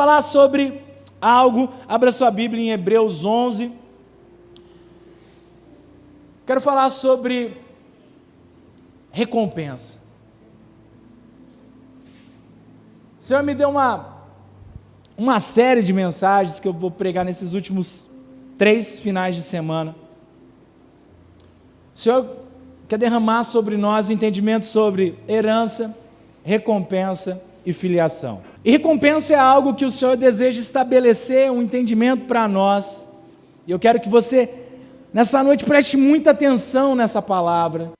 falar sobre algo, abra sua Bíblia em Hebreus 11. Quero falar sobre recompensa. O Senhor me deu uma série de mensagens que eu vou pregar nesses últimos 3 finais de semana. O Senhor quer derramar sobre nós entendimento sobre herança, recompensa e filiação. E recompensa é algo que o Senhor deseja estabelecer um entendimento para nós. E eu quero que você, nessa noite, preste muita atenção nessa palavra.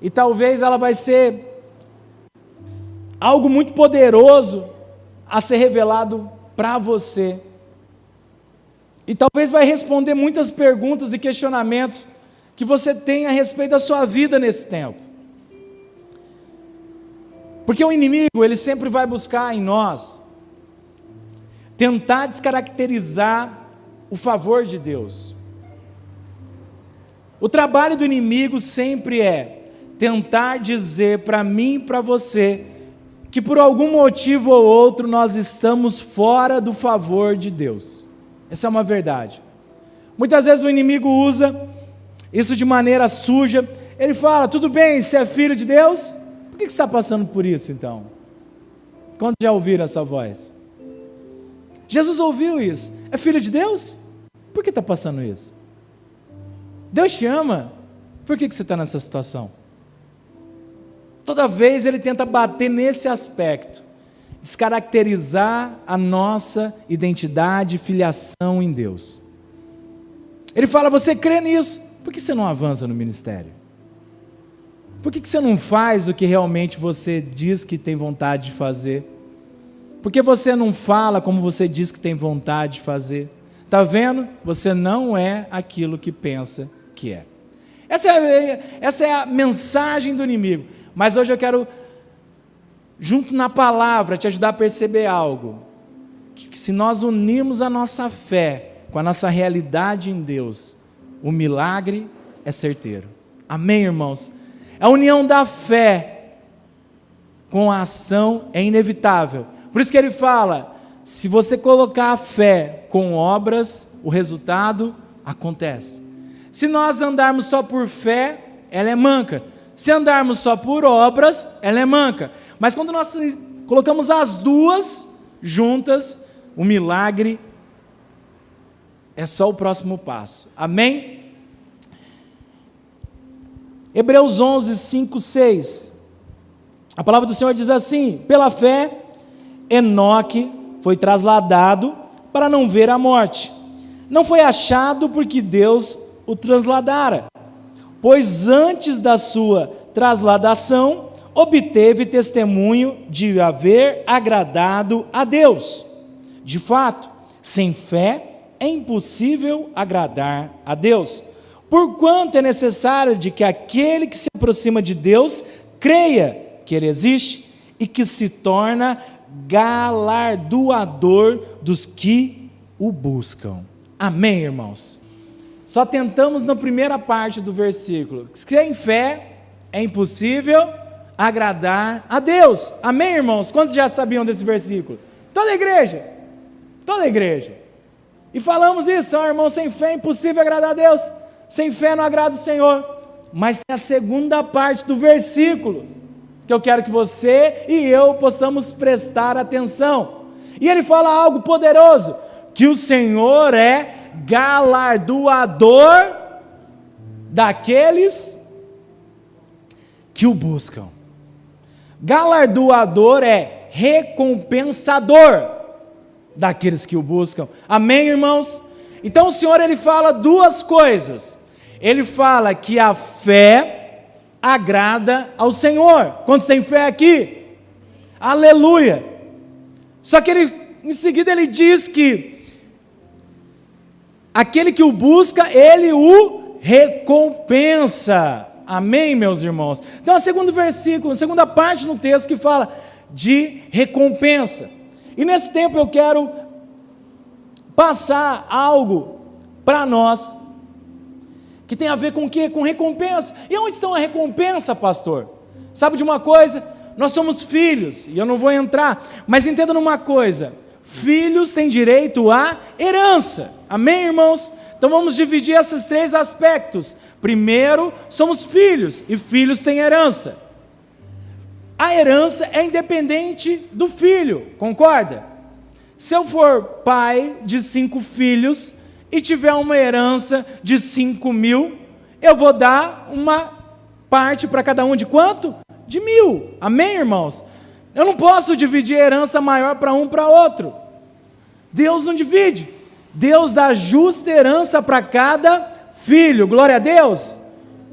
E talvez ela vai ser algo muito poderoso a ser revelado para você. E talvez vai responder muitas perguntas e questionamentos que você tem a respeito da sua vida nesse tempo. Porque o inimigo, ele sempre vai buscar em nós tentar descaracterizar o favor de Deus. O trabalho do inimigo sempre é tentar dizer para mim e para você que por algum motivo ou outro nós estamos fora do favor de Deus. Essa é uma verdade. Muitas vezes o inimigo usa isso de maneira suja. Ele fala, tudo bem, você é filho de Deus? Por que você está passando por isso então? Quantos já ouviram essa voz? Jesus ouviu isso. É filho de Deus? Por que está passando isso? Deus te ama. Por que você está nessa situação? Toda vez ele tenta bater nesse aspecto, descaracterizar a nossa identidade e filiação em Deus. Ele fala, você crê nisso? Por que você não avança no ministério? Por que você não faz o que realmente você diz que tem vontade de fazer? Por que você não fala como você diz que tem vontade de fazer? Está vendo? Você não é aquilo que pensa que é. Essa é a mensagem do inimigo. Mas hoje eu quero, junto na palavra, te ajudar a perceber algo. Que se nós unirmos a nossa fé com a nossa realidade em Deus, o milagre é certeiro. Amém, irmãos? A união da fé com a ação é inevitável. Por isso que ele fala, se você colocar a fé com obras, o resultado acontece. Se nós andarmos só por fé, ela é manca. Se andarmos só por obras, ela é manca. Mas quando nós colocamos as duas juntas, o milagre é só o próximo passo. Amém? Hebreus 11, 5, 6. A palavra do Senhor diz assim, pela fé, Enoque foi trasladado para não ver a morte. Não foi achado porque Deus o trasladara, pois antes da sua trasladação, obteve testemunho de haver agradado a Deus. De fato, sem fé é impossível agradar a Deus, porquanto é necessário de que aquele que se aproxima de Deus creia que Ele existe e que se torna galardoador dos que o buscam. Amém, irmãos? Só tentamos na primeira parte do versículo. Sem fé é impossível agradar a Deus. Amém, irmãos? Quantos já sabiam desse versículo? Toda a igreja. Toda a igreja. E falamos isso, irmão, sem fé é impossível agradar a Deus. Sem fé não agrada o Senhor. Mas tem a segunda parte do versículo, que eu quero que você e eu possamos prestar atenção. E ele fala algo poderoso, que o Senhor é galardoador daqueles que o buscam. Galardoador é recompensador daqueles que o buscam. Amém, irmãos? Então o Senhor, ele fala duas coisas. Ele fala que a fé agrada ao Senhor. Quantos têm fé aqui? Aleluia! Só que em seguida ele diz que aquele que o busca, ele o recompensa. Amém, meus irmãos? Então, o segundo versículo, a segunda parte no texto que fala de recompensa. E nesse tempo eu quero passar algo para nós que tem a ver com o quê? Com recompensa. E onde está a recompensa, pastor? Sabe de uma coisa? Nós somos filhos, e eu não vou entrar, mas entenda numa coisa: filhos têm direito à herança. Amém, irmãos? Então vamos dividir esses 3 aspectos. Primeiro, somos filhos, e filhos têm herança. A herança é independente do filho, concorda? Se eu for pai de 5 filhos e tiver uma herança de 5.000, eu vou dar uma parte para cada um de quanto? De 1.000. Amém, irmãos? Eu não posso dividir a herança maior para um para outro. Deus não divide. Deus dá justa herança para cada filho. Glória a Deus.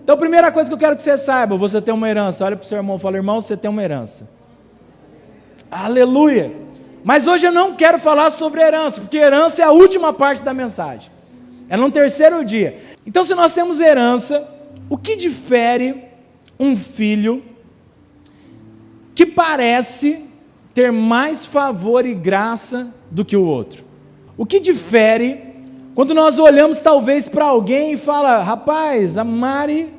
Então, a primeira coisa que eu quero que você saiba, você tem uma herança. Olha para o seu irmão e fala, irmão, você tem uma herança. Aleluia. Mas hoje eu não quero falar sobre herança, porque herança é a última parte da mensagem. É no terceiro dia. Então, se nós temos herança, o que difere um filho que parece ter mais favor e graça do que o outro? O que difere quando nós olhamos talvez para alguém e fala, rapaz, a Mari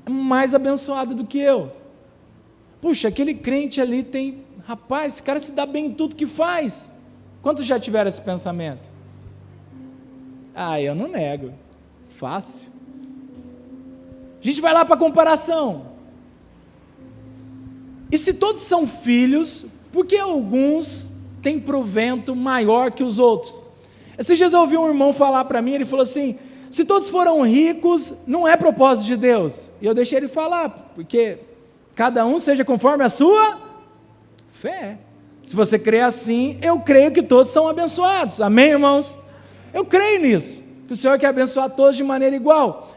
é mais abençoada do que eu. Puxa, aquele crente ali tem, rapaz, esse cara se dá bem em tudo que faz. Quantos já tiveram esse pensamento? Ah, eu não nego, fácil. A gente vai lá para a comparação. E se todos são filhos, por que alguns têm provento maior que os outros? Esses dias eu ouvi um irmão falar para mim, ele falou assim, se todos foram ricos, não é propósito de Deus. E eu deixei ele falar, porque cada um seja conforme a sua fé. Se você crê assim, eu creio que todos são abençoados. Amém, irmãos? Eu creio nisso, que o Senhor quer abençoar todos de maneira igual.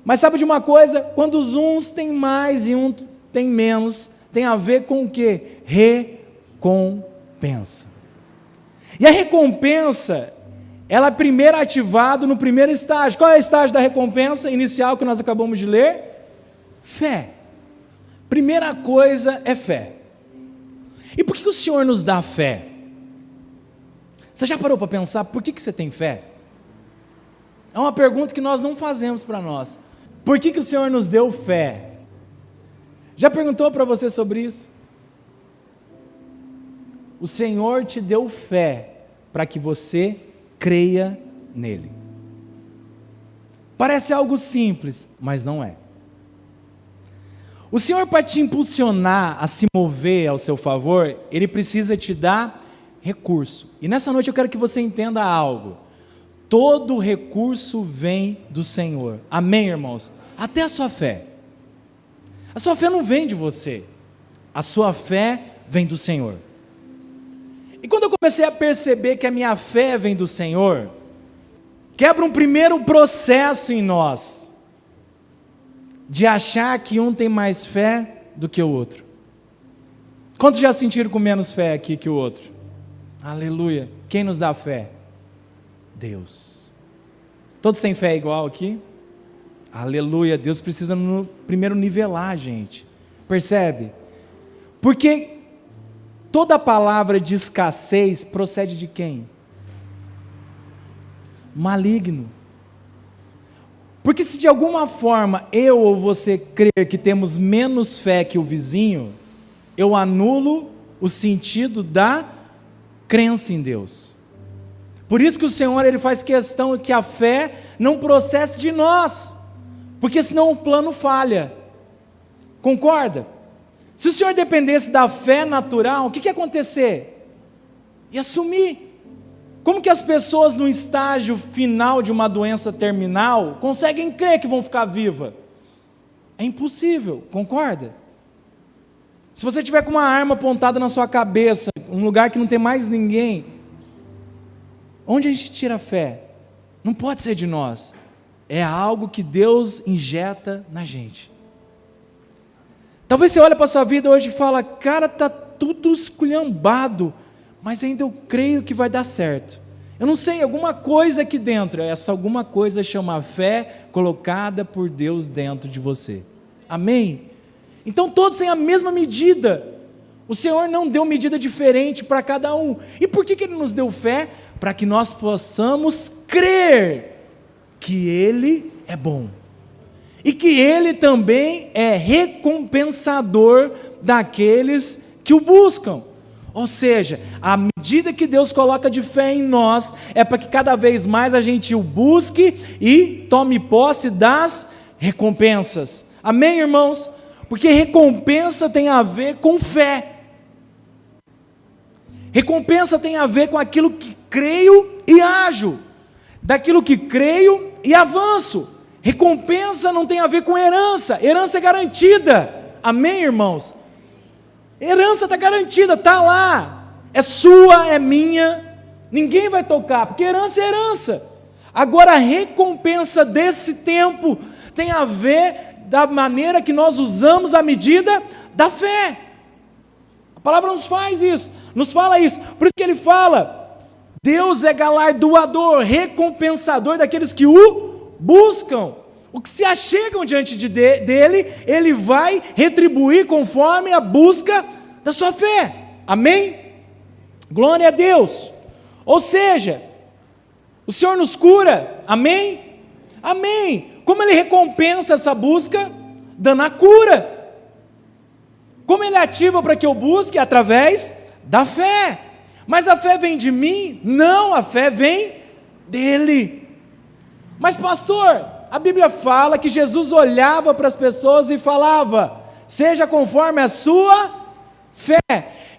Mas sabe de uma coisa? Quando os uns têm mais e um tem menos, tem a ver com o quê? Recompensa. E a recompensa, ela é primeiro ativada no primeiro estágio. Qual é o estágio da recompensa inicial que nós acabamos de ler? Fé. Primeira coisa é fé. E por que o Senhor nos dá fé? Você já parou para pensar por que você tem fé? É uma pergunta que nós não fazemos para nós. Por que o Senhor nos deu fé? Já perguntou para você sobre isso? O Senhor te deu fé para que você creia nele. Parece algo simples, mas não é. O Senhor, para te impulsionar a se mover ao seu favor, Ele precisa te dar recurso. E nessa noite eu quero que você entenda algo. Todo recurso vem do Senhor. Amém, irmãos? Até a sua fé. A sua fé não vem de você. A sua fé vem do Senhor. E quando eu comecei a perceber que a minha fé vem do Senhor, quebra um primeiro processo em nós, de achar que um tem mais fé do que o outro. Quantos já sentiram com menos fé aqui que o outro? Aleluia. Quem nos dá fé? Deus. Todos têm fé igual aqui? Aleluia. Deus precisa primeiro nivelar a gente. Percebe? Porque toda palavra de escassez procede de quem? Maligno. Porque se de alguma forma eu ou você crer que temos menos fé que o vizinho, eu anulo o sentido da crença em Deus. Por isso que o Senhor, Ele faz questão que a fé não processe de nós, porque senão o plano falha. Concorda? Se o Senhor dependesse da fé natural, o que ia acontecer? Ia sumir. Como que as pessoas no estágio final de uma doença terminal conseguem crer que vão ficar vivas? É impossível, concorda? Se você tiver com uma arma apontada na sua cabeça, um lugar que não tem mais ninguém, onde a gente tira a fé? Não pode ser de nós. É algo que Deus injeta na gente. Talvez você olhe para a sua vida hoje e fala, cara, está tudo esculhambado, mas ainda eu creio que vai dar certo. Eu não sei, alguma coisa aqui dentro, essa alguma coisa chama fé colocada por Deus dentro de você. Amém? Então todos têm a mesma medida. O Senhor não deu medida diferente para cada um. E por que Ele nos deu fé? Para que nós possamos crer que Ele é bom. E que Ele também é recompensador daqueles que o buscam. Ou seja, a medida que Deus coloca de fé em nós é para que cada vez mais a gente o busque e tome posse das recompensas. Amém, irmãos? Porque recompensa tem a ver com fé. Recompensa tem a ver com aquilo que creio e ajo, daquilo que creio e avanço. Recompensa não tem a ver com herança, herança é garantida. Amém, irmãos? Herança está garantida, está lá, é sua, é minha, ninguém vai tocar, porque herança é herança. Agora a recompensa desse tempo tem a ver da maneira que nós usamos a medida da fé. A palavra nos faz isso, nos fala isso, por isso que ele fala, Deus é galardoador, recompensador daqueles que o buscam. O que se achegam diante dele, ele vai retribuir conforme a busca da sua fé. Amém? Glória a Deus. Ou seja, o Senhor nos cura. Amém? Amém. Como ele recompensa essa busca? Dando a cura. Como ele ativa para que eu busque? Através da fé. Mas a fé vem de mim? Não, a fé vem dele. Mas pastor, a Bíblia fala que Jesus olhava para as pessoas e falava, seja conforme a sua fé.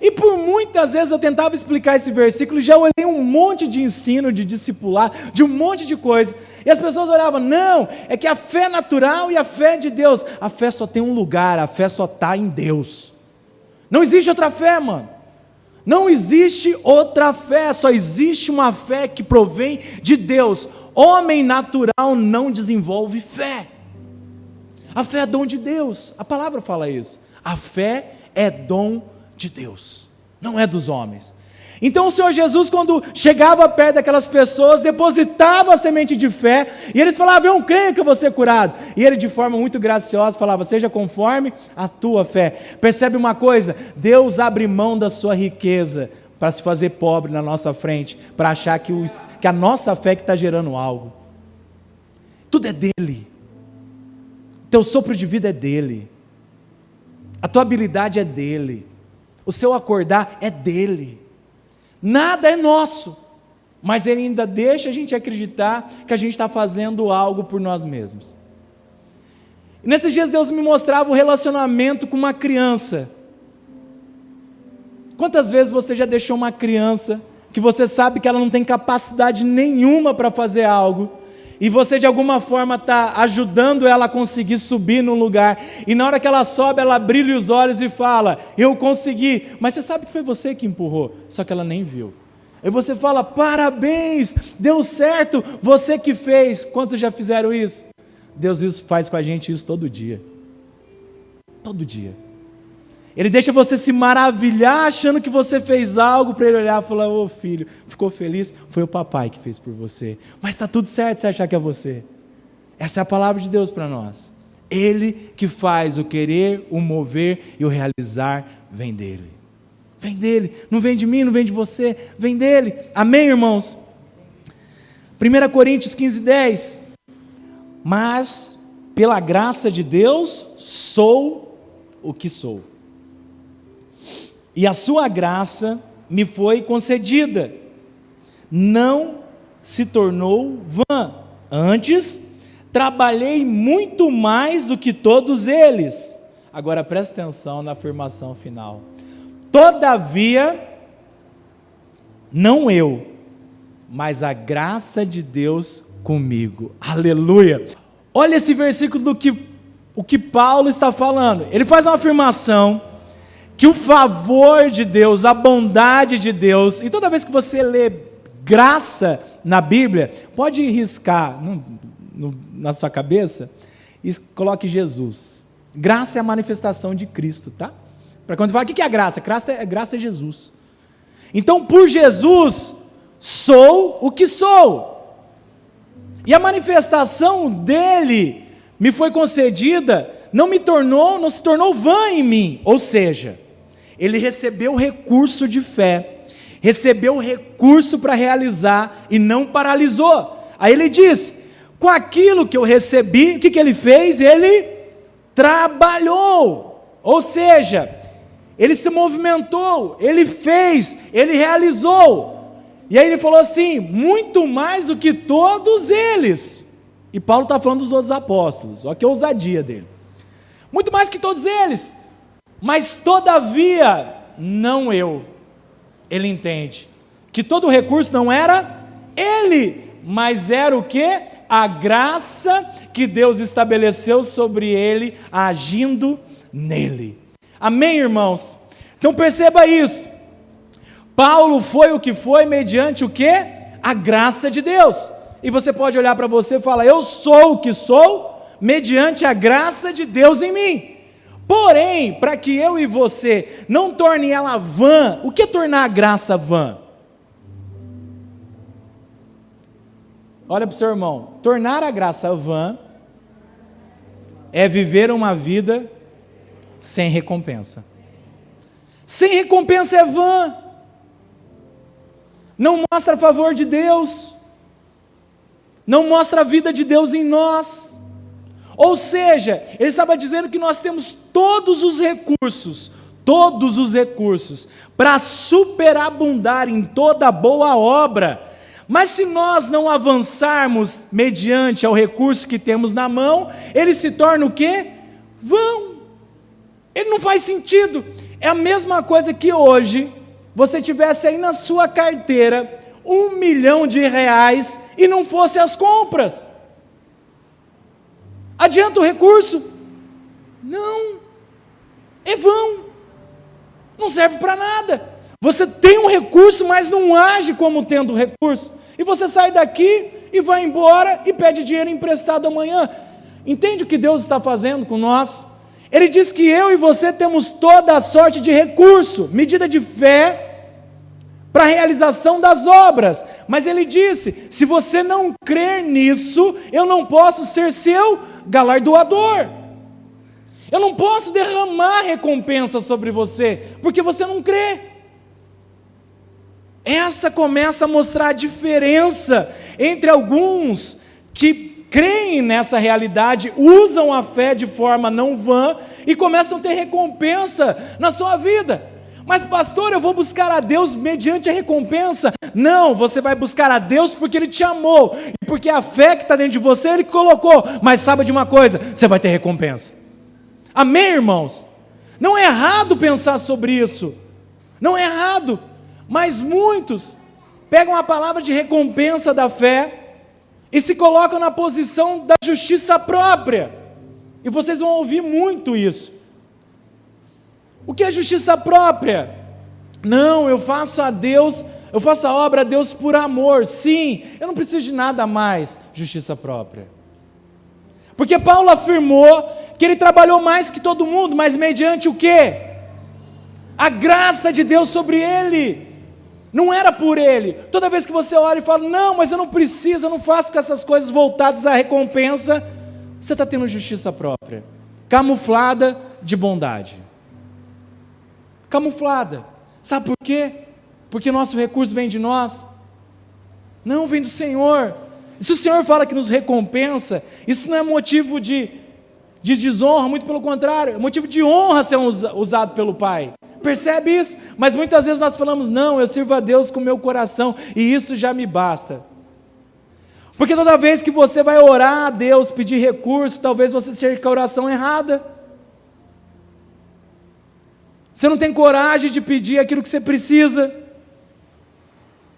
E por muitas vezes eu tentava explicar esse versículo, já olhei um monte de ensino, de discipular, de um monte de coisa, e as pessoas olhavam, não, é que a fé natural e a fé de Deus, a fé só tem um lugar, a fé só está em Deus. Não existe outra fé, mano. Não existe outra fé, só existe uma fé que provém de Deus. Homem natural não desenvolve fé. A fé é dom de Deus, a palavra fala isso. A fé é dom de Deus, não é dos homens. Então o Senhor Jesus, quando chegava perto daquelas pessoas, depositava a semente de fé, e eles falavam, eu creio que eu vou ser curado. E ele de forma muito graciosa falava, seja conforme a tua fé. Percebe uma coisa? Deus abre mão da sua riqueza para se fazer pobre na nossa frente, para achar que a nossa fé que está gerando algo. Tudo é dele. Teu sopro de vida é dele. A tua habilidade é dele. O seu acordar é dele. Nada é nosso. Mas ele ainda deixa a gente acreditar que a gente está fazendo algo por nós mesmos. E nesses dias Deus me mostrava o relacionamento com uma criança. Quantas vezes você já deixou uma criança que você sabe que ela não tem capacidade nenhuma para fazer algo, e você de alguma forma está ajudando ela a conseguir subir num lugar, e na hora que ela sobe, ela brilha os olhos e fala, eu consegui, mas você sabe que foi você que empurrou, só que ela nem viu. E você fala, parabéns, deu certo, você que fez. Quantos já fizeram isso? Deus faz com a gente isso todo dia. Todo dia. Ele deixa você se maravilhar achando que você fez algo para ele olhar e falar, ô filho, ficou feliz? Foi o papai que fez por você. Mas está tudo certo se achar que é você. Essa é a palavra de Deus para nós. Ele que faz o querer, o mover e o realizar, vem dele. Vem dele, não vem de mim, não vem de você, vem dele. Amém, irmãos? 1 Coríntios 15:10. Mas, pela graça de Deus, sou o que sou. E a sua graça me foi concedida, não se tornou vã. Antes, trabalhei muito mais do que todos eles. Agora presta atenção na afirmação final. Todavia, não eu, mas a graça de Deus comigo. Aleluia! Olha esse versículo o que Paulo está falando. Ele faz uma afirmação que o favor de Deus, a bondade de Deus, e toda vez que você lê graça na Bíblia, pode riscar na sua cabeça e coloque Jesus. Graça é a manifestação de Cristo, tá? Para quando você fala, o que é a graça? Graça é Jesus. Então, por Jesus, sou o que sou. E a manifestação dele me foi concedida, não se tornou vã em mim. Ou seja, ele recebeu recurso de fé, recebeu recurso para realizar e não paralisou. Aí ele diz, com aquilo que eu recebi, o que ele fez? Ele trabalhou. Ou seja, ele se movimentou, ele fez, ele realizou. E aí ele falou assim: muito mais do que todos eles. E Paulo está falando dos outros apóstolos, olha que ousadia dele. Muito mais que todos eles, mas todavia, não eu. Ele entende que todo o recurso não era ele, mas era o quê? A graça que Deus estabeleceu sobre ele, agindo nele. Amém, irmãos? Então perceba isso. Paulo foi o que foi mediante o quê? A graça de Deus. E você pode olhar para você e falar: eu sou o que sou mediante a graça de Deus em mim. Porém, para que eu e você não torne ela vã, o que é tornar a graça vã? Olha para o seu irmão, tornar a graça vã é viver uma vida sem recompensa. Sem recompensa é vã, não mostra a favor de Deus, não mostra a vida de Deus em nós. Ou seja, ele estava dizendo que nós temos todos os recursos para superabundar em toda boa obra, mas se nós não avançarmos mediante ao recurso que temos na mão, ele se torna o quê? Vão. Ele não faz sentido. É a mesma coisa que hoje você tivesse aí na sua carteira R$1 milhão e não fosse as compras. Adianta o recurso? Não, é vão, não serve para nada. Você tem um recurso, mas não age como tendo recurso, e você sai daqui e vai embora e pede dinheiro emprestado amanhã. Entende o que Deus está fazendo com nós? Ele diz que eu e você temos toda a sorte de recurso, medida de fé, para a realização das obras, mas ele disse: se você não crer nisso, eu não posso ser seu galardoador, eu não posso derramar recompensa sobre você, porque você não crê. Essa começa a mostrar a diferença entre alguns que creem nessa realidade, usam a fé de forma não vã e começam a ter recompensa na sua vida. Mas pastor, eu vou buscar a Deus mediante a recompensa? Não, você vai buscar a Deus porque Ele te amou, e porque a fé que está dentro de você, Ele colocou. Mas sabe de uma coisa? Você vai ter recompensa. Amém, irmãos? Não é errado pensar sobre isso, não é errado, mas muitos pegam a palavra de recompensa da fé e se colocam na posição da justiça própria, e vocês vão ouvir muito isso. O que é justiça própria? Não, eu faço a obra a Deus por amor. Sim, eu não preciso de nada mais. Justiça própria. Porque Paulo afirmou que ele trabalhou mais que todo mundo, mas mediante o quê? A graça de Deus sobre ele. Não era por ele. Toda vez que você olha e fala: não, mas eu não preciso, eu não faço com essas coisas voltadas à recompensa, você está tendo justiça própria, camuflada de bondade. Camuflada. Sabe por quê? Porque nosso recurso vem de nós? Não, vem do Senhor. E se o Senhor fala que nos recompensa, isso não é motivo de desonra, muito pelo contrário, é motivo de honra ser usado pelo Pai. Percebe isso? Mas muitas vezes nós falamos: não, eu sirvo a Deus com o meu coração e isso já me basta. Porque toda vez que você vai orar a Deus, pedir recurso, talvez você esteja com a oração errada. Você não tem coragem de pedir aquilo que você precisa.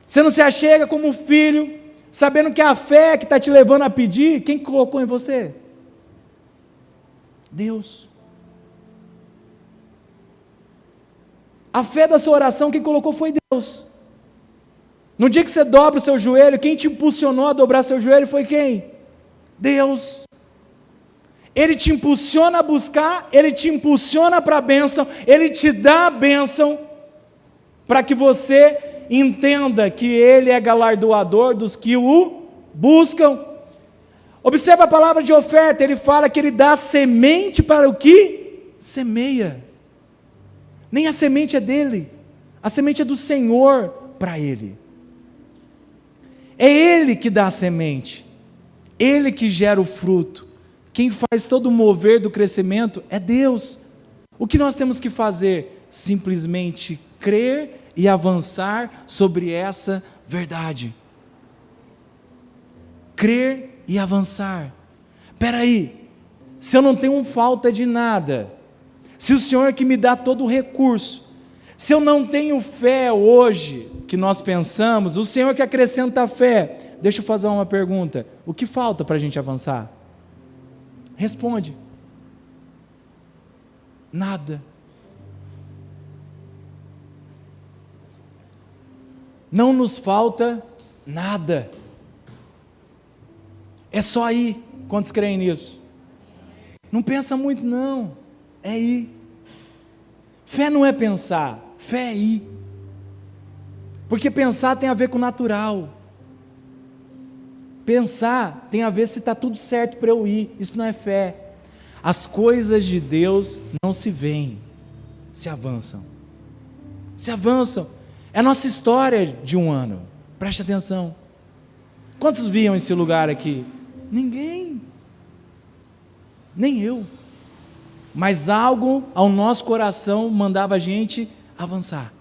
Você não se achega como filho, sabendo que a fé que está te levando a pedir, quem colocou em você? Deus. A fé da sua oração, quem colocou foi Deus. No dia que você dobra o seu joelho, quem te impulsionou a dobrar seu joelho foi quem? Deus. Ele te impulsiona a buscar, Ele te impulsiona para a bênção, Ele te dá a bênção, para que você entenda que Ele é galardoador dos que o buscam. Observa a palavra de oferta, Ele fala que Ele dá semente para o que semeia. Nem a semente é dele, a semente é do Senhor para Ele. É Ele que dá a semente, Ele que gera o fruto. Quem faz todo o mover do crescimento é Deus. O que nós temos que fazer? Simplesmente crer e avançar sobre essa verdade. Crer e avançar. Espera aí, se eu não tenho falta de nada, se o Senhor é que me dá todo o recurso, se eu não tenho fé hoje, que nós pensamos, o Senhor que acrescenta a fé, deixa eu fazer uma pergunta, o que falta para a gente avançar? Responde. Nada. Não nos falta nada. É só ir. Quantos creem nisso? Não pensa muito não, é ir. Fé não é pensar, fé é ir. Porque pensar tem a ver com o natural. Pensar tem a ver se está tudo certo para eu ir, isso não é fé. As coisas de Deus não se veem, se avançam. Se avançam. É a nossa história de um ano, preste atenção. Quantos viam esse lugar aqui? Ninguém. Nem eu. Mas algo ao nosso coração mandava a gente avançar.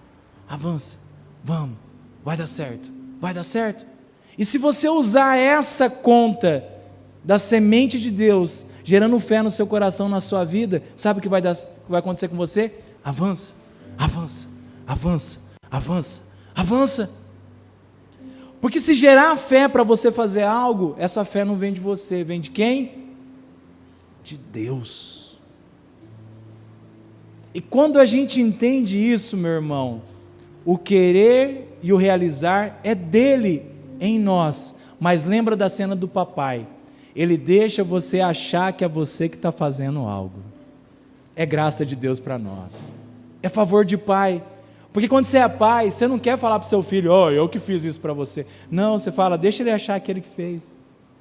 Avança, vamos, vai dar certo, vai dar certo. E se você usar essa conta da semente de Deus, gerando fé no seu coração, na sua vida, sabe o que vai acontecer com você? Avança, avança, avança, avança, avança. Porque se gerar fé para você fazer algo, essa fé não vem de você, vem de quem? De Deus. E quando a gente entende isso, meu irmão, o querer e o realizar é dele em nós. Mas lembra da cena do papai, ele deixa você achar que é você que está fazendo algo. É graça de Deus para nós, é favor de pai. Porque quando você é pai, você não quer falar para o seu filho, eu que fiz isso para você. Não, você fala, deixa ele achar que ele que fez.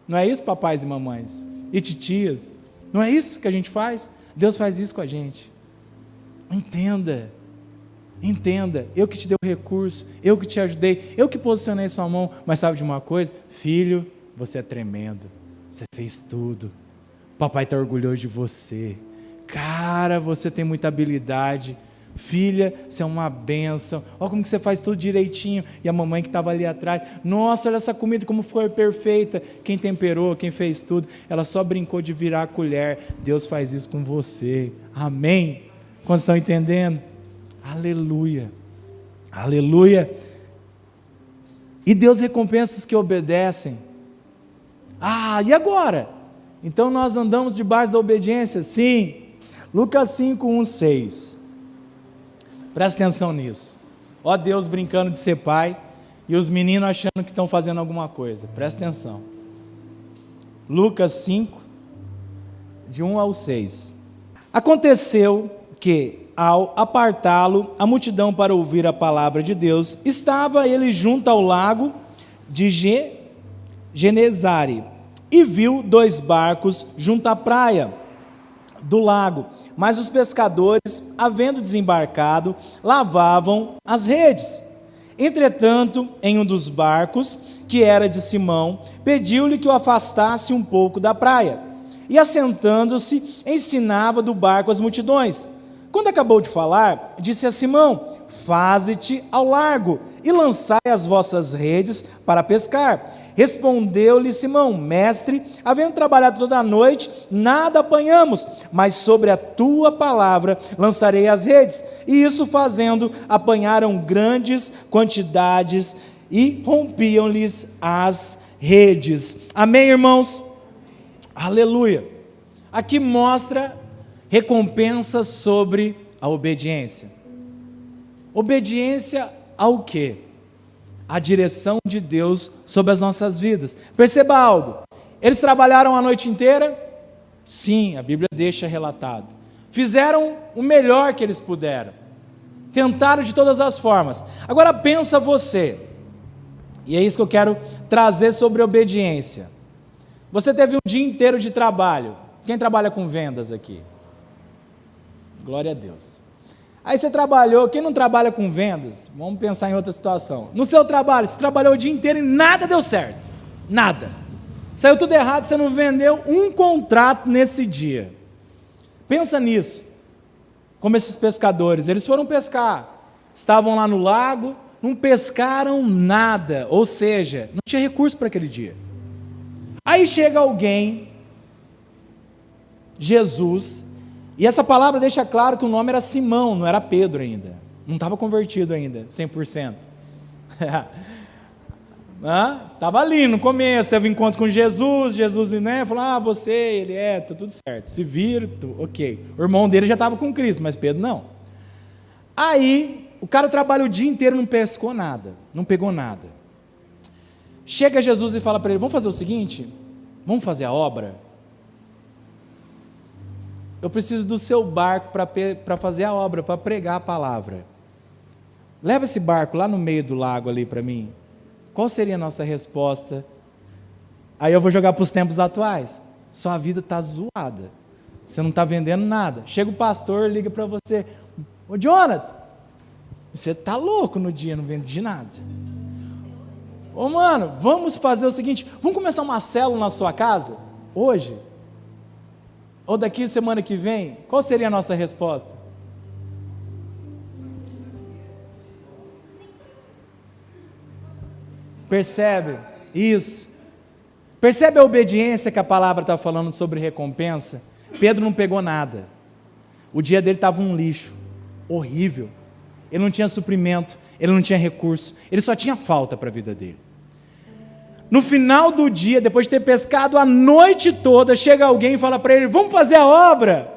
Não é isso, papais e mamães? E titias? Não é isso que a gente faz? Deus faz isso com a gente. Entenda, entenda, eu que te dei o recurso, eu que te ajudei, eu que posicionei sua mão, mas sabe de uma coisa? Filho, você é tremendo, você fez tudo, papai está orgulhoso de você, cara, você tem muita habilidade, filha, você é uma bênção, olha como que você faz tudo direitinho, e a mamãe que estava ali atrás, nossa, olha essa comida como foi perfeita, quem temperou, quem fez tudo, ela só brincou de virar a colher, Deus faz isso com você, amém? Quantos estão entendendo? Aleluia, aleluia. E Deus recompensa os que obedecem. E agora? Então nós andamos debaixo da obediência? Sim. Lucas 5, 1, 6. Presta atenção nisso. Ó Deus brincando de ser pai e os meninos achando que estão fazendo alguma coisa. Presta atenção. Lucas 5, de 1 ao 6. Aconteceu que, ao apartá-lo, a multidão para ouvir a palavra de Deus, estava ele junto ao lago de Genesare, e viu 2 barcos junto à praia do lago, mas os pescadores, havendo desembarcado, lavavam as redes. Entretanto, em um dos barcos, que era de Simão, pediu-lhe que o afastasse um pouco da praia, e assentando-se, ensinava do barco as multidões. Quando acabou de falar, disse a Simão, faze-te ao largo e lançai as vossas redes para pescar. Respondeu-lhe Simão, mestre, havendo trabalhado toda a noite, nada apanhamos, mas sobre a tua palavra lançarei as redes. E isso fazendo, apanharam grandes quantidades e rompiam-lhes as redes. Amém, irmãos? Aleluia. Aqui mostra recompensa sobre a obediência. Obediência ao quê? A direção de Deus sobre as nossas vidas. Perceba algo. Eles trabalharam a noite inteira? Sim, a Bíblia deixa relatado. Fizeram o melhor que eles puderam. Tentaram de todas as formas. Agora pensa você. E é isso que eu quero trazer sobre obediência. Você teve um dia inteiro de trabalho. Quem trabalha com vendas aqui? Glória a Deus. Aí você trabalhou, quem não trabalha com vendas, vamos pensar em outra situação. No seu trabalho, você trabalhou o dia inteiro e nada deu certo. Nada. Saiu tudo errado, você não vendeu um contrato nesse dia. Pensa nisso. como esses pescadores. Eles foram pescar, estavam lá no lago, não pescaram nada, ou seja, não tinha recurso para aquele dia. Aí chega alguém, Jesus, e essa palavra deixa claro que o nome era Simão, não era Pedro ainda, não estava convertido ainda, 100%. Estava ali no começo, teve um encontro com Jesus, né, falou, você, ele tá tudo certo, se vira, ok. O irmão dele já estava com Cristo, mas Pedro não. Aí, o cara trabalha o dia inteiro, não pescou nada, não pegou nada. Chega Jesus e fala para ele, vamos fazer o seguinte, vamos fazer a obra? Eu preciso do seu barco para fazer a obra, para pregar a palavra. Leva esse barco lá no meio do lago ali para mim. Qual seria a nossa resposta? Aí eu vou jogar para os tempos atuais. Sua vida está zoada. Você não está vendendo nada. Chega o pastor, liga para você. Ô Jonathan, você está louco no dia, não vende nada. Ô mano, vamos fazer o seguinte, vamos começar uma célula na sua casa? Hoje? Ou daqui semana que vem? Qual seria a nossa resposta? Percebe? Isso. Percebe a obediência que a palavra está falando sobre recompensa? Pedro não pegou nada. O dia dele estava um lixo, horrível. Ele não tinha suprimento, ele não tinha recurso, ele só tinha falta para a vida dele. No final do dia, depois de ter pescado a noite toda, chega alguém e fala para ele, vamos fazer a obra?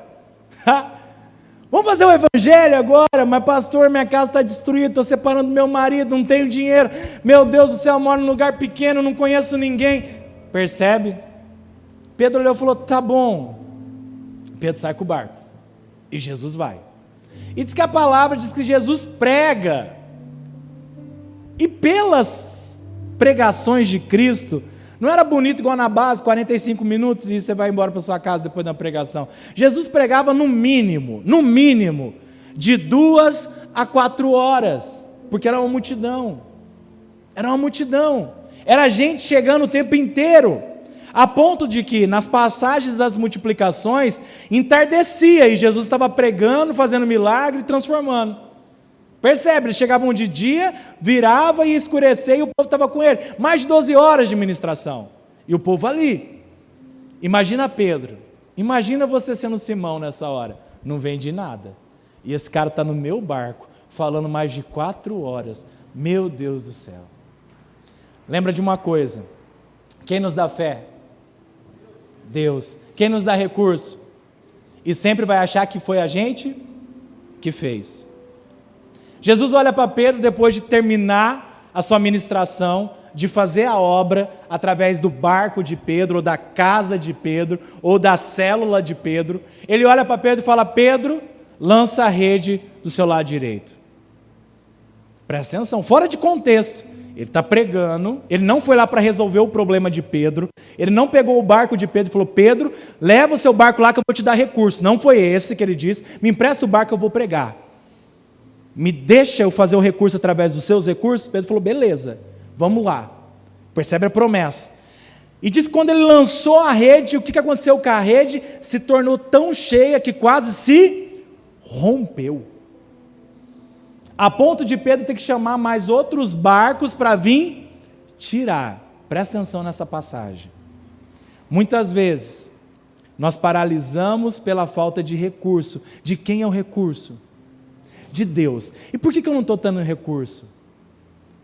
Vamos fazer o evangelho agora? Mas pastor, minha casa está destruída, estou separando meu marido, não tenho dinheiro, meu Deus do céu, eu moro num lugar pequeno, não conheço ninguém. Percebe? Pedro olhou e falou, tá bom. Pedro sai com o barco, e Jesus vai. E diz que a palavra diz que Jesus prega, e pelas pregações de Cristo, não era bonito igual na base, 45 minutos e você vai embora para sua casa depois da pregação. Jesus pregava no mínimo, de 2 a 4 horas, porque era uma multidão, era gente chegando o tempo inteiro, a ponto de que nas passagens das multiplicações, entardecia e Jesus estava pregando, fazendo milagre, transformando. Percebe? Eles chegavam de dia, virava e escurecia e o povo estava com ele. Mais de 12 horas de ministração. E o povo ali. Imagina Pedro. Imagina você sendo Simão nessa hora. Não vende nada. E esse cara está no meu barco, falando mais de 4 horas. Meu Deus do céu. Lembra de uma coisa. Quem nos dá fé? Deus. Quem nos dá recurso? E sempre vai achar que foi a gente que fez. Jesus olha para Pedro depois de terminar a sua ministração, de fazer a obra através do barco de Pedro, ou da casa de Pedro, ou da célula de Pedro. Ele olha para Pedro e fala, Pedro, lança a rede do seu lado direito. Presta atenção, fora de contexto. Ele está pregando, ele não foi lá para resolver o problema de Pedro, ele não pegou o barco de Pedro e falou, Pedro, leva o seu barco lá que eu vou te dar recurso. Não foi esse que ele disse, me empresta o barco que eu vou pregar. Me deixa eu fazer o recurso através dos seus recursos? Pedro falou, beleza, vamos lá. Percebe a promessa. E diz que quando ele lançou a rede, o que aconteceu com a rede? Se tornou tão cheia que quase se rompeu. A ponto de Pedro ter que chamar mais outros barcos para vir tirar. Presta atenção nessa passagem. Muitas vezes, nós paralisamos pela falta de recurso. De quem é o recurso? De Deus. E por que eu não estou dando recurso?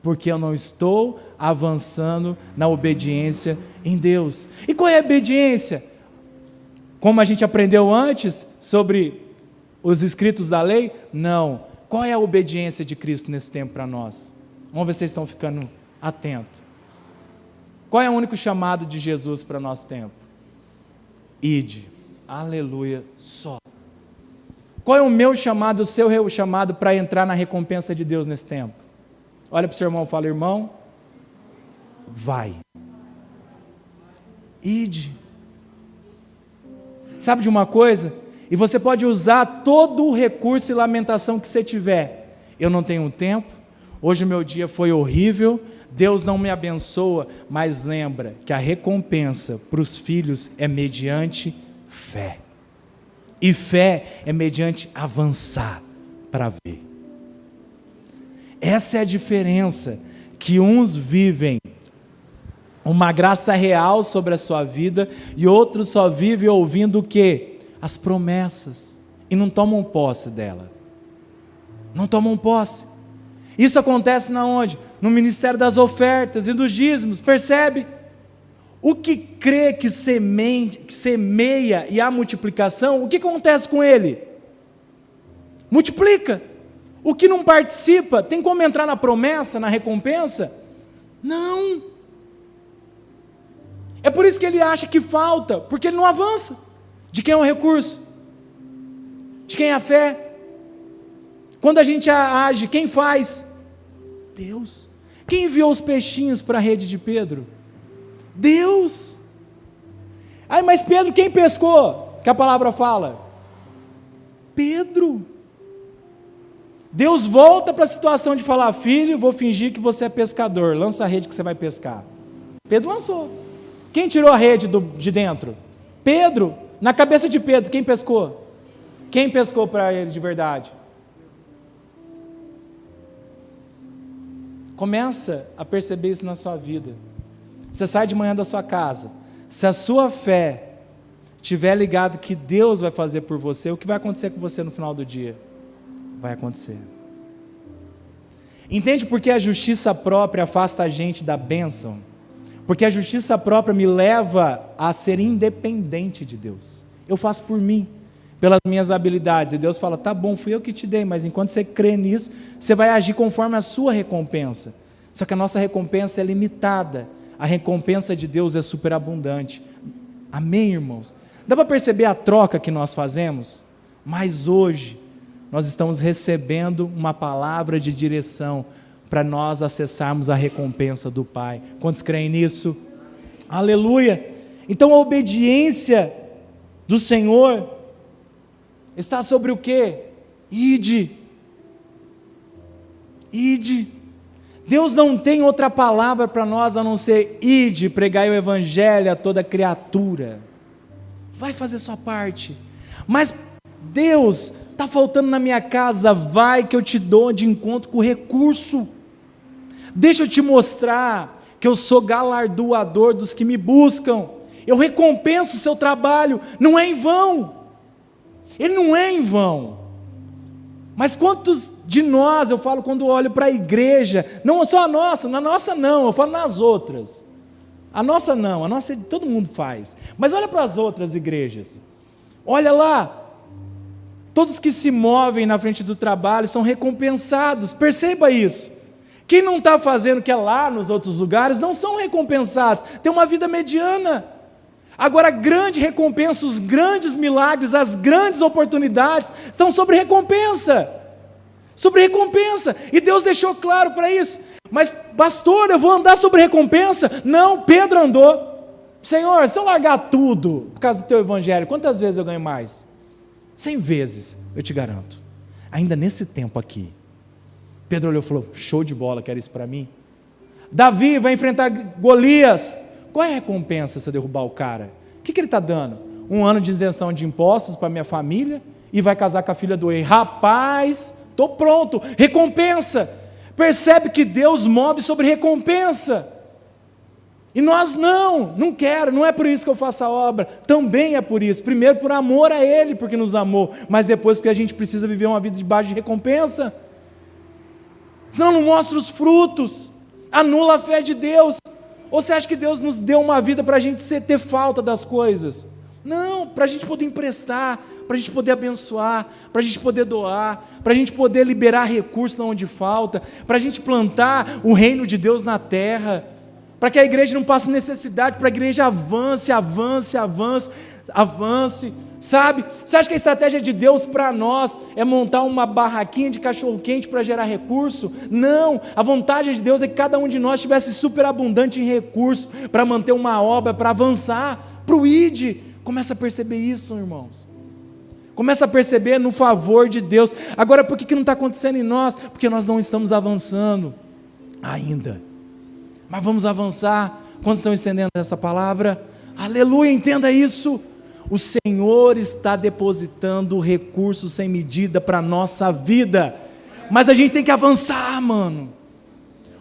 Porque eu não estou avançando na obediência em Deus. E qual é a obediência? Como a gente aprendeu antes sobre os escritos da lei? Não. Qual é a obediência de Cristo nesse tempo para nós? Vamos ver se vocês estão ficando atentos. Qual é o único chamado de Jesus para nosso tempo? Ide. Aleluia. Só. Qual é o meu chamado, o seu chamado para entrar na recompensa de Deus nesse tempo? Olha para o seu irmão e fala, irmão, vai. Ide. Sabe de uma coisa? E você pode usar todo o recurso e lamentação que você tiver. Eu não tenho tempo, hoje o meu dia foi horrível, Deus não me abençoa, mas lembra que a recompensa para os filhos é mediante fé. E fé é mediante avançar para ver. Essa é a diferença, que uns vivem uma graça real sobre a sua vida e outros só vivem ouvindo o quê? As promessas, e não tomam posse dela. Não tomam posse. Isso acontece na onde? No ministério das ofertas e dos dízimos, percebe? O que crê que semeia e há multiplicação, o que acontece com ele? Multiplica. O que não participa, tem como entrar na promessa, na recompensa? Não. É por isso que ele acha que falta, porque ele não avança. De quem é o recurso? De quem é a fé? Quando a gente age, quem faz? Deus. Quem enviou os peixinhos para a rede de Pedro? Deus. Ai, mas Pedro, quem pescou? Que a palavra fala? Pedro. Deus volta para a situação de falar: filho, vou fingir que você é pescador, lança a rede que você vai pescar. Pedro lançou. Quem tirou a rede de dentro? Pedro. Na cabeça de Pedro, quem pescou? Quem pescou para ele de verdade? Começa a perceber isso na sua vida. Você sai de manhã da sua casa, se a sua fé estiver ligada que Deus vai fazer por você, o que vai acontecer com você no final do dia? Vai acontecer. Entende por que a justiça própria afasta a gente da bênção? Porque a justiça própria me leva a ser independente de Deus. Eu faço por mim, pelas minhas habilidades, e Deus fala: tá bom, fui eu que te dei, mas enquanto você crê nisso, você vai agir conforme a sua recompensa. Só que a nossa recompensa é limitada, a recompensa de Deus é superabundante. Amém, irmãos? Dá para perceber a troca que nós fazemos? Mas hoje, nós estamos recebendo uma palavra de direção, para nós acessarmos a recompensa do Pai. Quantos creem nisso? Aleluia! Então a obediência do Senhor está sobre o quê? Ide. Ide. Deus não tem outra palavra para nós a não ser ide, pregai o evangelho a toda criatura. Vai fazer sua parte. Mas Deus, está faltando na minha casa, vai que eu te dou de encontro com recurso. Deixa eu te mostrar que eu sou galardoador dos que me buscam. Eu recompenso o seu trabalho, não é em vão. Ele não é em vão. Mas quantos de nós, eu falo quando olho para a igreja, não só a nossa, na nossa não, eu falo nas outras. A nossa não, a nossa todo mundo faz. Mas olha para as outras igrejas. Olha lá, todos que se movem na frente do trabalho são recompensados, perceba isso. Quem não está fazendo o que é lá nos outros lugares, não são recompensados, tem uma vida mediana. Agora a grande recompensa, os grandes milagres, as grandes oportunidades, estão sobre recompensa. Sobre recompensa, e Deus deixou claro para isso. Mas pastor, eu vou andar sobre recompensa? Não, Pedro andou. Senhor, se eu largar tudo, por causa do teu evangelho, quantas vezes eu ganho mais? 100 vezes, eu te garanto. Ainda nesse tempo aqui, Pedro olhou e falou: show de bola, quer isso para mim? Davi vai enfrentar Golias. Qual é a recompensa se eu derrubar o cara? O que ele está dando? 1 ano de isenção de impostos para minha família e vai casar com a filha do rei. Rapaz, estou pronto. Recompensa. Percebe que Deus move sobre recompensa. E nós não quero, não é por isso que eu faço a obra, também é por isso, primeiro por amor a Ele, porque nos amou, mas depois porque a gente precisa viver uma vida debaixo de recompensa, senão não mostra os frutos, anula a fé de Deus. Ou você acha que Deus nos deu uma vida para a gente ter falta das coisas? Não, para a gente poder emprestar, para a gente poder abençoar, para a gente poder doar, para a gente poder liberar recursos onde falta, para a gente plantar o reino de Deus na terra, para que a igreja não passe necessidade, para a igreja avance, sabe? Você acha que a estratégia de Deus para nós é montar uma barraquinha de cachorro-quente para gerar recurso? Não, a vontade de Deus é que cada um de nós estivesse superabundante em recurso, para manter uma obra, para avançar, para o ID. Começa a perceber isso, irmãos. Começa a perceber no favor de Deus. Agora, por que não está acontecendo em nós? Porque nós não estamos avançando ainda. Mas vamos avançar. Quantos estão entendendo essa palavra? Aleluia, entenda isso. O Senhor está depositando recursos sem medida para a nossa vida, mas a gente tem que avançar, mano.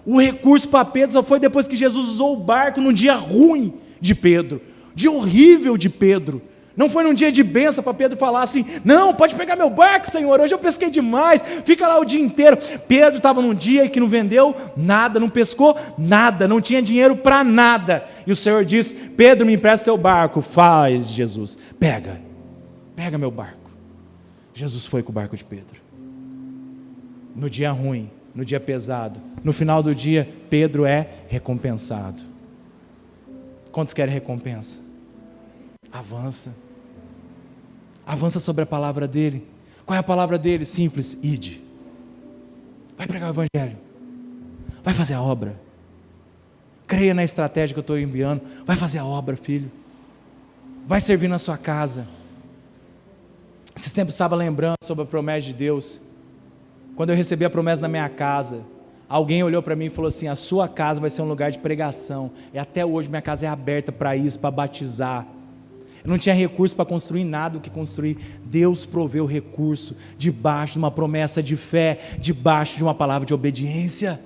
O recurso para Pedro só foi depois que Jesus usou o barco num dia ruim de Pedro, dia horrível de Pedro. Não foi num dia de bênção para Pedro falar assim: não, pode pegar meu barco, Senhor, hoje eu pesquei demais, fica lá o dia inteiro. Pedro estava num dia que não vendeu nada, não pescou nada, não tinha dinheiro para nada. E o Senhor diz: Pedro, me empresta seu barco. Faz, Jesus, pega meu barco. Jesus foi com o barco de Pedro. No dia ruim, no dia pesado, no final do dia, Pedro é recompensado. Quantos querem recompensa? Avança. Avança sobre a palavra dele. Qual é a palavra dele? Simples: ide. Vai pregar o evangelho. Vai fazer a obra. Creia na estratégia que eu estou enviando. Vai fazer a obra, filho. Vai servir na sua casa. Esses tempos estava lembrando sobre a promessa de Deus. Quando eu recebi a promessa na minha casa, alguém olhou para mim e falou assim: a sua casa vai ser um lugar de pregação. E até hoje minha casa é aberta para isso, para batizar. Eu não tinha recurso para construir nada o que construir. Deus proveu recurso debaixo de uma promessa de fé, debaixo de uma palavra de obediência.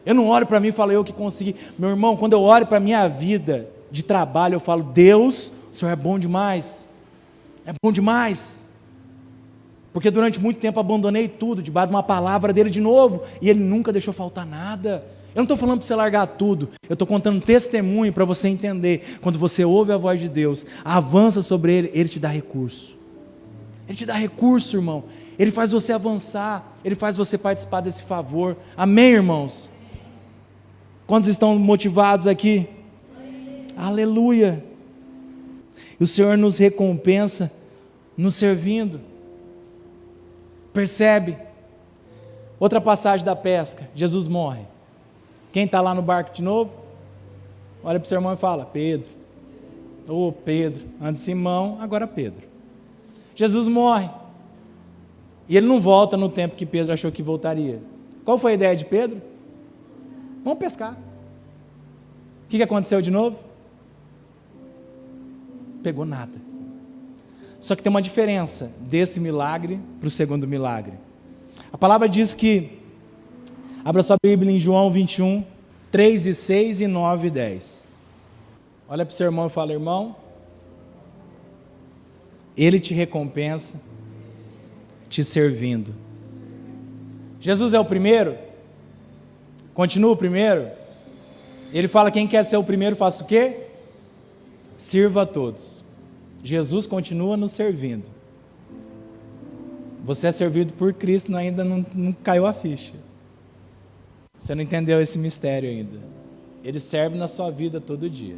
Eu não olho para mim e falo: eu que consegui. Meu irmão, quando eu olho para a minha vida de trabalho, eu falo: Deus, o Senhor é bom demais. É bom demais. Porque durante muito tempo abandonei tudo debaixo de uma palavra dele de novo, e ele nunca deixou faltar nada. Eu não estou falando para você largar tudo, eu estou contando um testemunho para você entender. Quando você ouve a voz de Deus, avança sobre ele, ele te dá recurso. Ele te dá recurso, irmão. Ele faz você avançar, ele faz você participar desse favor. Amém, irmãos? Quantos estão motivados aqui? Aleluia. E o Senhor nos recompensa nos servindo. Percebe? Outra passagem da pesca, Jesus morre. Quem está lá no barco de novo? Olha para o seu irmão e fala: Pedro. Ô Pedro, antes Simão, agora Pedro. Jesus morre. E ele não volta no tempo que Pedro achou que voltaria. Qual foi a ideia de Pedro? Vamos pescar. O que aconteceu de novo? Pegou nada. Só que tem uma diferença desse milagre para o segundo milagre. A palavra diz que, abra sua Bíblia em João 21, 3 e 6 e 9 e 10. Olha para o seu irmão e fala: irmão, ele te recompensa te servindo. Jesus é o primeiro? Continua o primeiro? Ele fala: quem quer ser o primeiro, faça o quê? Sirva a todos. Jesus continua nos servindo. Você é servido por Cristo, ainda não caiu a ficha. Você não entendeu esse mistério ainda. Ele serve na sua vida todo dia.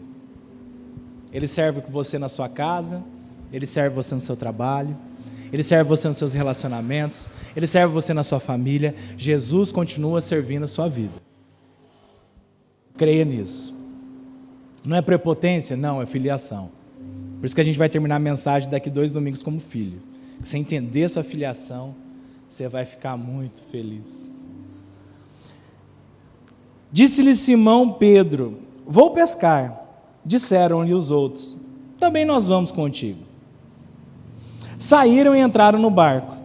Ele serve com você na sua casa, ele serve você no seu trabalho, ele serve você nos seus relacionamentos, ele serve você na sua família. Jesus continua servindo a sua vida. Creia nisso. Não é prepotência? Não, é filiação. Por isso que a gente vai terminar a mensagem daqui 2 domingos como filho. Se você entender a sua filiação, você vai ficar muito feliz. Disse-lhe Simão Pedro: vou pescar. Disseram-lhe os outros: também nós vamos contigo. Saíram e entraram no barco.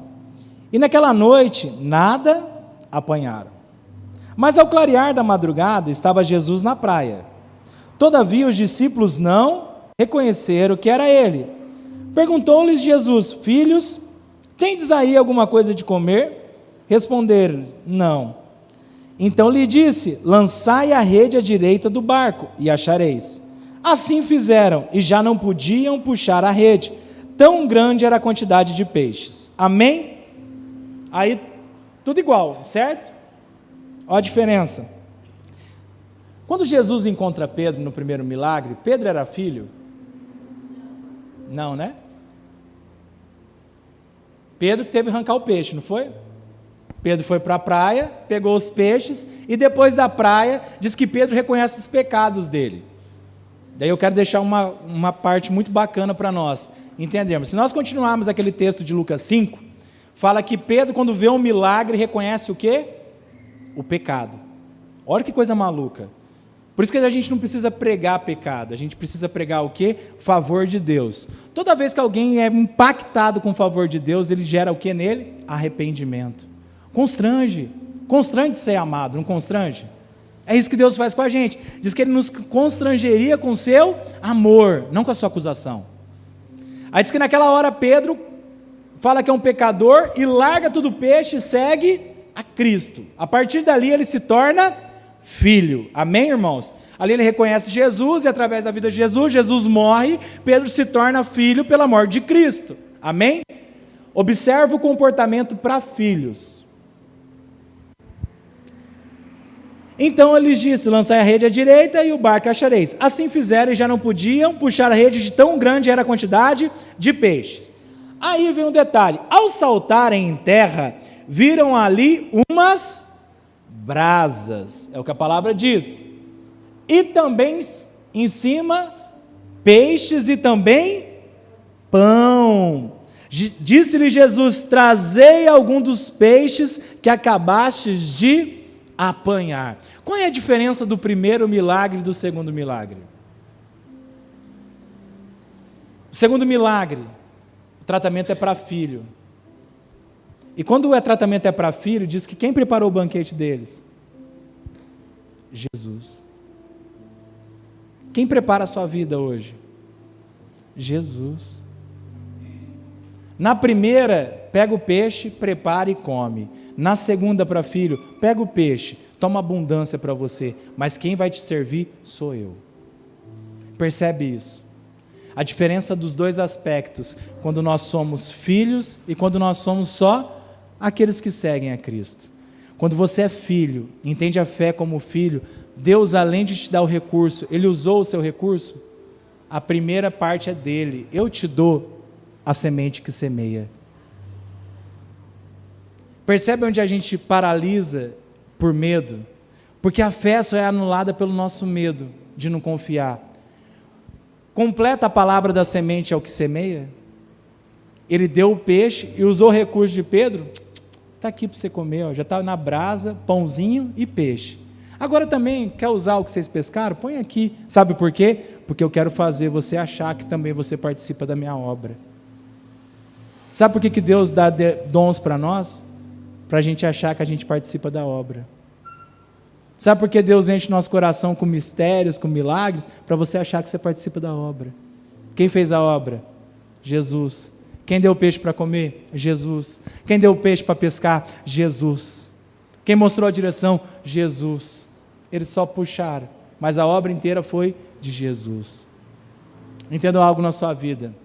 E naquela noite nada apanharam. Mas ao clarear da madrugada estava Jesus na praia. Todavia os discípulos não reconheceram que era ele. Perguntou-lhes Jesus: filhos, tendes aí alguma coisa de comer? Responderam: não. Então lhe disse: lançai a rede à direita do barco e achareis. Assim fizeram, e já não podiam puxar a rede, tão grande era a quantidade de peixes. Amém? Aí tudo igual, certo? Olha a diferença. Quando Jesus encontra Pedro no primeiro milagre, Pedro era filho? Não, né? Pedro que teve que arrancar o peixe, não foi? Pedro foi para a praia, pegou os peixes, e depois da praia, diz que Pedro reconhece os pecados dele. Daí eu quero deixar uma parte muito bacana para nós entendermos. Se nós continuarmos aquele texto de Lucas 5, fala que Pedro, quando vê um milagre, reconhece o quê? O pecado. Olha que coisa maluca. Por isso que a gente não precisa pregar pecado, a gente precisa pregar o quê? Favor de Deus. Toda vez que alguém é impactado com o favor de Deus, ele gera o que nele? Arrependimento. Constrange ser amado, não constrange? É isso que Deus faz com a gente. Diz que Ele nos constrangeria com o seu amor, não com a sua acusação. Aí diz que naquela hora Pedro fala que é um pecador e larga tudo o peixe e segue a Cristo. A partir dali ele se torna filho. Amém, irmãos? Ali ele reconhece Jesus e através da vida de Jesus, Jesus morre, Pedro se torna filho pela morte de Cristo. Amém? Observa o comportamento para filhos. Então ele disse: lançai a rede à direita e o barco achareis. Assim fizeram e já não podiam puxar a rede, de tão grande era a quantidade de peixes. Aí vem um detalhe: ao saltarem em terra, viram ali umas brasas, é o que a palavra diz, e também em cima peixes e também pão. Disse-lhe Jesus: trazei algum dos peixes que acabastes de apanhar. Qual é a diferença do primeiro milagre e do segundo milagre? O segundo milagre, o tratamento é para filho. E quando o tratamento é para filho, diz que quem preparou o banquete deles? Jesus. Quem prepara a sua vida hoje? Jesus. Na primeira, pega o peixe, prepara e come. Na segunda, para filho, pega o peixe, toma abundância para você, mas quem vai te servir sou eu. Percebe isso? A diferença dos dois aspectos, quando nós somos filhos e quando nós somos só aqueles que seguem a Cristo. Quando você é filho, entende a fé como filho, Deus, além de te dar o recurso, Ele usou o seu recurso, a primeira parte é dele. Eu te dou a semente que semeia. Percebe onde a gente paralisa por medo? Porque a fé só é anulada pelo nosso medo de não confiar. Completa a palavra da semente ao que semeia. Ele deu o peixe e usou o recurso de Pedro. Está aqui para você comer, ó. Já está na brasa, pãozinho e peixe. Agora também, quer usar o que vocês pescaram? Põe aqui. Sabe por quê? Porque eu quero fazer você achar que também você participa da minha obra. Sabe por que Deus dá dons para nós? Para a gente achar que a gente participa da obra. Sabe por que Deus enche nosso coração com mistérios, com milagres? Para você achar que você participa da obra. Quem fez a obra? Jesus. Quem deu peixe para comer? Jesus. Quem deu peixe para pescar? Jesus. Quem mostrou a direção? Jesus. Eles só puxaram, mas a obra inteira foi de Jesus. Entenda algo na sua vida.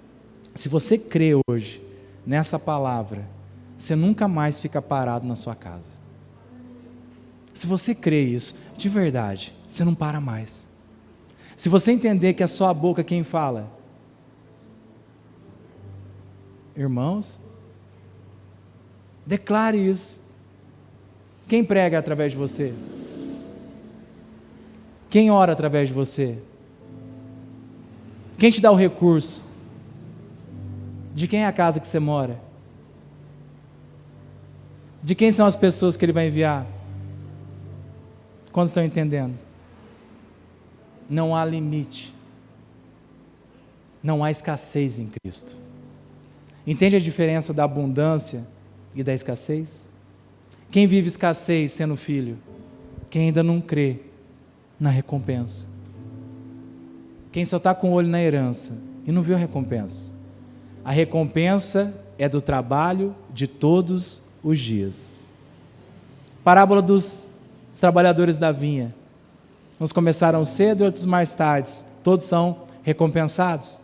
Se você crê hoje nessa palavra, você nunca mais fica parado na sua casa. Se você crê isso, de verdade, você não para mais. Se você entender que é só a boca quem fala, irmãos, declare isso. Quem prega através de você? Quem ora através de você? Quem te dá o recurso? De quem é a casa que você mora? De quem são as pessoas que Ele vai enviar? Quantos estão entendendo? Não há limite. Não há escassez em Cristo. Entende a diferença da abundância e da escassez? Quem vive escassez sendo filho? Quem ainda não crê na recompensa. Quem só está com o olho na herança e não viu a recompensa. A recompensa é do trabalho de todos os dias. Parábola dos trabalhadores da vinha. Uns começaram cedo e outros mais tarde. Todos são recompensados.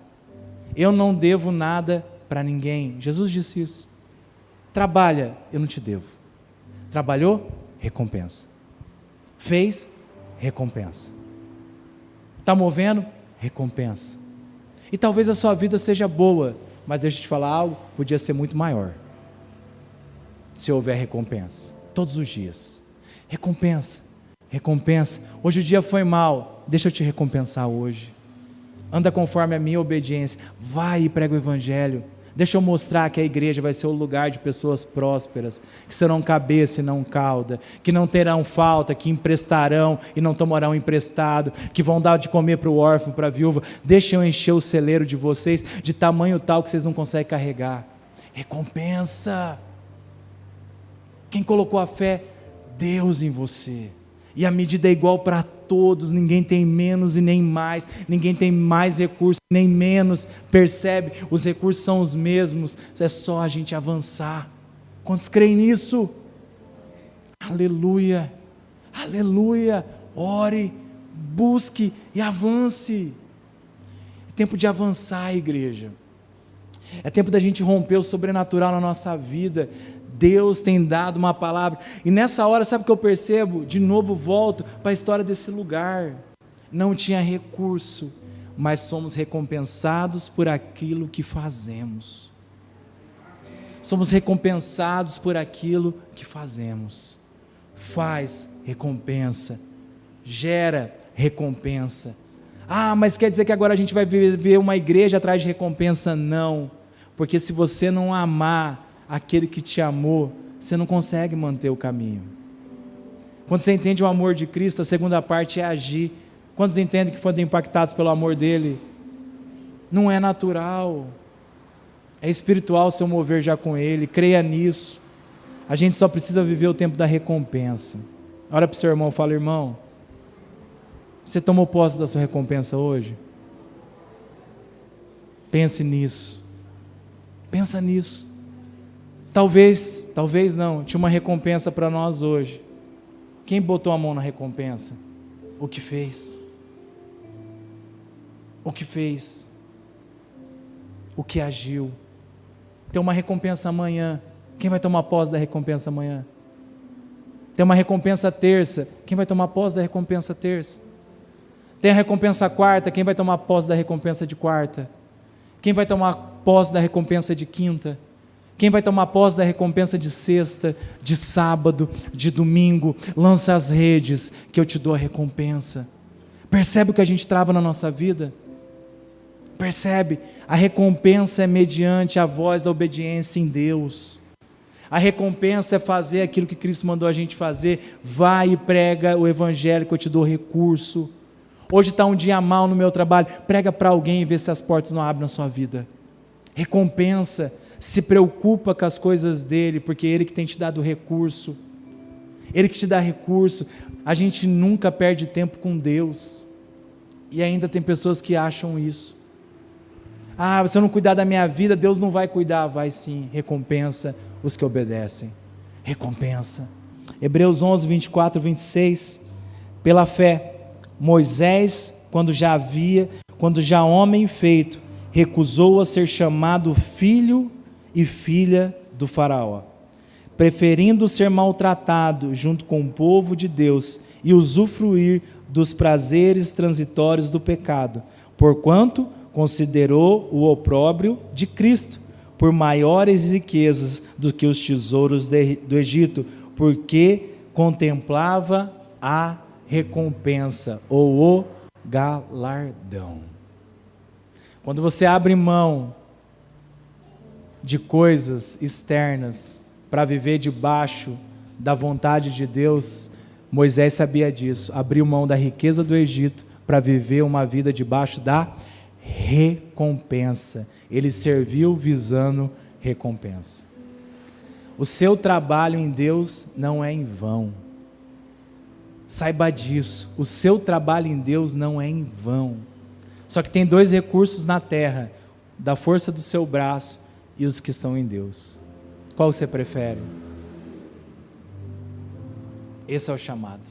Eu não devo nada para ninguém. Jesus disse isso. Trabalha, eu não te devo. Trabalhou? Recompensa. Fez? Recompensa. Está movendo? Recompensa. E talvez a sua vida seja boa, mas deixa eu te falar algo, podia ser muito maior. Se houver recompensa. Todos os dias. Recompensa. Recompensa. Hoje o dia foi mal, deixa eu te recompensar hoje. Anda conforme a minha obediência. Vai e prega o evangelho. Deixa eu mostrar que a igreja vai ser o lugar de pessoas prósperas, que serão cabeça e não cauda, que não terão falta, que emprestarão e não tomarão emprestado, que vão dar de comer para o órfão, para a viúva. Deixa eu encher o celeiro de vocês de tamanho tal que vocês não conseguem carregar. Recompensa. Quem colocou a fé? Deus em você. E a medida é igual para todos, ninguém tem menos e nem mais, ninguém tem mais recursos nem menos, percebe? Os recursos são os mesmos, é só a gente avançar. Quantos creem nisso? Aleluia, aleluia, ore, busque e avance. É tempo de avançar, igreja. É tempo da gente romper o sobrenatural na nossa vida. Deus tem dado uma palavra, e nessa hora, sabe o que eu percebo? De novo volto para a história desse lugar. Não tinha recurso, mas somos recompensados por aquilo que fazemos. Somos recompensados por aquilo que fazemos. Faz recompensa, gera recompensa. Ah, mas quer dizer que agora a gente vai viver uma igreja atrás de recompensa? Não, porque se você não amar aquele que te amou, você não consegue manter o caminho. Quando você entende o amor de Cristo, a segunda parte é agir. Quantos entendem que foram impactados pelo amor dele? Não é natural, é espiritual o seu mover já com ele, creia nisso. A gente só precisa viver o tempo da recompensa. Olha para o seu irmão e fala: irmão, você tomou posse da sua recompensa hoje? Pense nisso, pensa nisso. Talvez não, tinha uma recompensa para nós hoje. Quem botou a mão na recompensa? O que fez? O que fez? O que agiu? Tem uma recompensa amanhã. Quem vai tomar posse da recompensa amanhã? Tem uma recompensa terça. Quem vai tomar posse da recompensa terça? Tem a recompensa quarta. Quem vai tomar posse da recompensa de quarta? Quem vai tomar posse da recompensa de quinta? Quem vai tomar posse da recompensa de sexta, de sábado, de domingo? Lança as redes, que eu te dou a recompensa. Percebe o que a gente trava na nossa vida? Percebe? A recompensa é mediante a voz da obediência em Deus. A recompensa é fazer aquilo que Cristo mandou a gente fazer. Vai e prega o evangelho, que eu te dou recurso. Hoje está um dia mal no meu trabalho, prega para alguém e vê se as portas não abrem na sua vida. Recompensa. Se preocupa com as coisas dele, porque é ele que tem te dado recurso, ele que te dá recurso. A gente nunca perde tempo com Deus, e ainda tem pessoas que acham isso. Ah, se eu não cuidar da minha vida, Deus não vai cuidar. Vai sim, recompensa os que obedecem, recompensa. Hebreus 11, 24, 26, pela fé, Moisés, quando já homem feito, recusou a ser chamado filho e filha do faraó, preferindo ser maltratado junto com o povo de Deus e usufruir dos prazeres transitórios do pecado, porquanto considerou o opróbrio de Cristo por maiores riquezas do que os tesouros do Egito, porque contemplava a recompensa ou o galardão. Quando você abre mão de coisas externas para viver debaixo da vontade de Deus, Moisés sabia disso, abriu mão da riqueza do Egito para viver uma vida debaixo da recompensa. Ele serviu visando recompensa. O seu trabalho em Deus não é em vão. Saiba disso, o seu trabalho em Deus não é em vão. Só que tem dois recursos na terra, da força do seu braço e os que estão em Deus. Qual você prefere? Esse é o chamado.